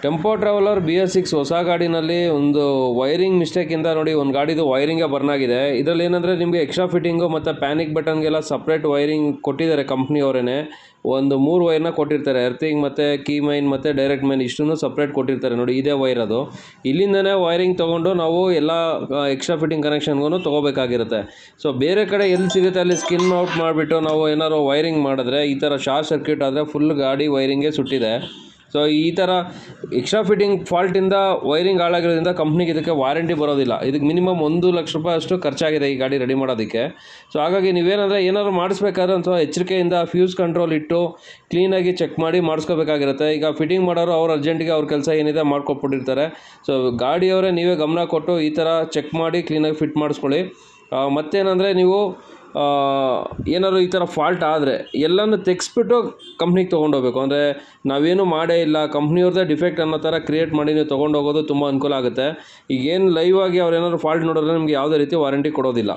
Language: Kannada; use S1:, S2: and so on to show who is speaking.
S1: ಟೆಂಪೋ ಟ್ರಾವೆಲರ್ BS6 ಹೊಸ ಗಾಡಿನಲ್ಲಿ ಒಂದು ವೈರಿಂಗ್ ಮಿಸ್ಟೇಕಿಂದ ನೋಡಿ ಒಂದು ಗಾಡಿದು ವೈರಿಂಗೇ ಬರ್ನ್ ಆಗಿದೆ. ಇದರಲ್ಲಿ ಏನಂದರೆ ನಿಮಗೆ ಎಕ್ಸ್ಟ್ರಾ ಫಿಟ್ಟಿಂಗು ಮತ್ತು ಪ್ಯಾನಿಕ್ ಬಟನ್ಗೆಲ್ಲ ಸಪ್ರೇಟ್ ವೈರಿಂಗ್ ಕೊಟ್ಟಿದ್ದಾರೆ ಕಂಪ್ನಿಯವರೇ. ಒಂದು 3 ವೈರ್ನ ಕೊಟ್ಟಿರ್ತಾರೆ, ಎರ್ತಿಂಗ್ ಮತ್ತು ಕೀ ಮೈನ್ ಮತ್ತು ಡೈರೆಕ್ಟ್ ಮೈನ್ ಇಷ್ಟನ್ನು ಸಪ್ರೇಟ್ ಕೊಟ್ಟಿರ್ತಾರೆ ನೋಡಿ. ಇದೇ ವೈರ್ ಅದು. ಇಲ್ಲಿಂದನೇ ವೈರಿಂಗ್ ತೊಗೊಂಡು ನಾವು ಎಲ್ಲ ಎಕ್ಸ್ಟ್ರಾ ಫಿಟ್ಟಿಂಗ್ ಕನೆಕ್ಷನ್ಗೂ ತೊಗೋಬೇಕಾಗಿರುತ್ತೆ. ಸೊ ಬೇರೆ ಕಡೆ ಎಲ್ಲಿ ಸಿಗುತ್ತೆ ಅಲ್ಲಿ ಸ್ಕಿನ್ ಔಟ್ ಮಾಡಿಬಿಟ್ಟು ನಾವು ಏನಾದ್ರು ವೈರಿಂಗ್ ಮಾಡಿದ್ರೆ ಈ ಥರ ಶಾರ್ಟ್ ಸರ್ಕ್ಯೂಟ್ ಆದರೆ ಫುಲ್ ಗಾಡಿ ವೈರಿಂಗೇ ಸುಟ್ಟಿದೆ. ಸೊ ಈ ಥರ ಎಕ್ಸ್ಟ್ರಾ ಫಿಟ್ಟಿಂಗ್ ಫಾಲ್ಟಿಂದ ವೈರಿಂಗ್ ಹಾಳಾಗಿರೋದ್ರಿಂದ ಕಂಪ್ನಿಗೆ ಇದಕ್ಕೆ ವಾರಂಟಿ ಬರೋದಿಲ್ಲ. ಇದಕ್ಕೆ ಮಿನಿಮಮ್ 1 ಲಕ್ಷ ರೂಪಾಯಿ ಅಷ್ಟು ಖರ್ಚಾಗಿದೆ ಈ ಗಾಡಿ ರೆಡಿ ಮಾಡೋದಕ್ಕೆ. ಸೊ ಹಾಗಾಗಿ ನೀವೇನಾದರೂ ಏನಾದ್ರು ಮಾಡಿಸ್ಬೇಕಾದ್ರೆ ಅಥವಾ ಎಚ್ಚರಿಕೆಯಿಂದ ಫ್ಯೂಸ್ ಕಂಟ್ರೋಲ್ ಇಟ್ಟು ಕ್ಲೀನಾಗಿ ಚೆಕ್ ಮಾಡಿ ಮಾಡಿಸ್ಕೋಬೇಕಾಗಿರುತ್ತೆ. ಈಗ ಫಿಟ್ಟಿಂಗ್ ಮಾಡೋರು ಅವ್ರು ಅರ್ಜೆಂಟಿಗೆ ಅವ್ರ ಕೆಲಸ ಏನಿದೆ ಮಾಡ್ಕೊಟ್ಬಿಟ್ಟಿರ್ತಾರೆ. ಸೊ ಗಾಡಿಯವರೇ ನೀವೇ ಗಮನ ಕೊಟ್ಟು ಈ ಥರ ಚೆಕ್ ಮಾಡಿ ಕ್ಲೀನಾಗಿ ಫಿಟ್ ಮಾಡಿಸ್ಕೊಳ್ಳಿ. ಮತ್ತೇನಂದರೆ ನೀವು ಏನಾದ್ರು ಈ ಥರ ಫಾಲ್ಟ್ ಆದರೆ ಎಲ್ಲನೂ ತೆಗೆಸ್ಬಿಟ್ಟು ಕಂಪ್ನಿಗೆ ತೊಗೊಂಡೋಗ್ಬೇಕು. ಅಂದರೆ ನಾವೇನು ಮಾಡೇ ಇಲ್ಲ, ಕಂಪ್ನಿಯವ್ರದ್ದೇ ಡಿಫೆಕ್ಟ್ ಅನ್ನೋ ಥರ ಕ್ರಿಯೇಟ್ ಮಾಡಿ ನೀವು ತೊಗೊಂಡೋಗೋದು ತುಂಬ ಅನುಕೂಲ ಆಗುತ್ತೆ. ಈಗೇನು ಲೈವ್ ಆಗಿ ಅವ್ರು ಏನಾದ್ರು ಫಾಲ್ಟ್ ನೋಡಿದ್ರೆ ನಿಮಗೆ ಯಾವುದೇ ರೀತಿ ವಾರಂಟಿ ಕೊಡೋದಿಲ್ಲ.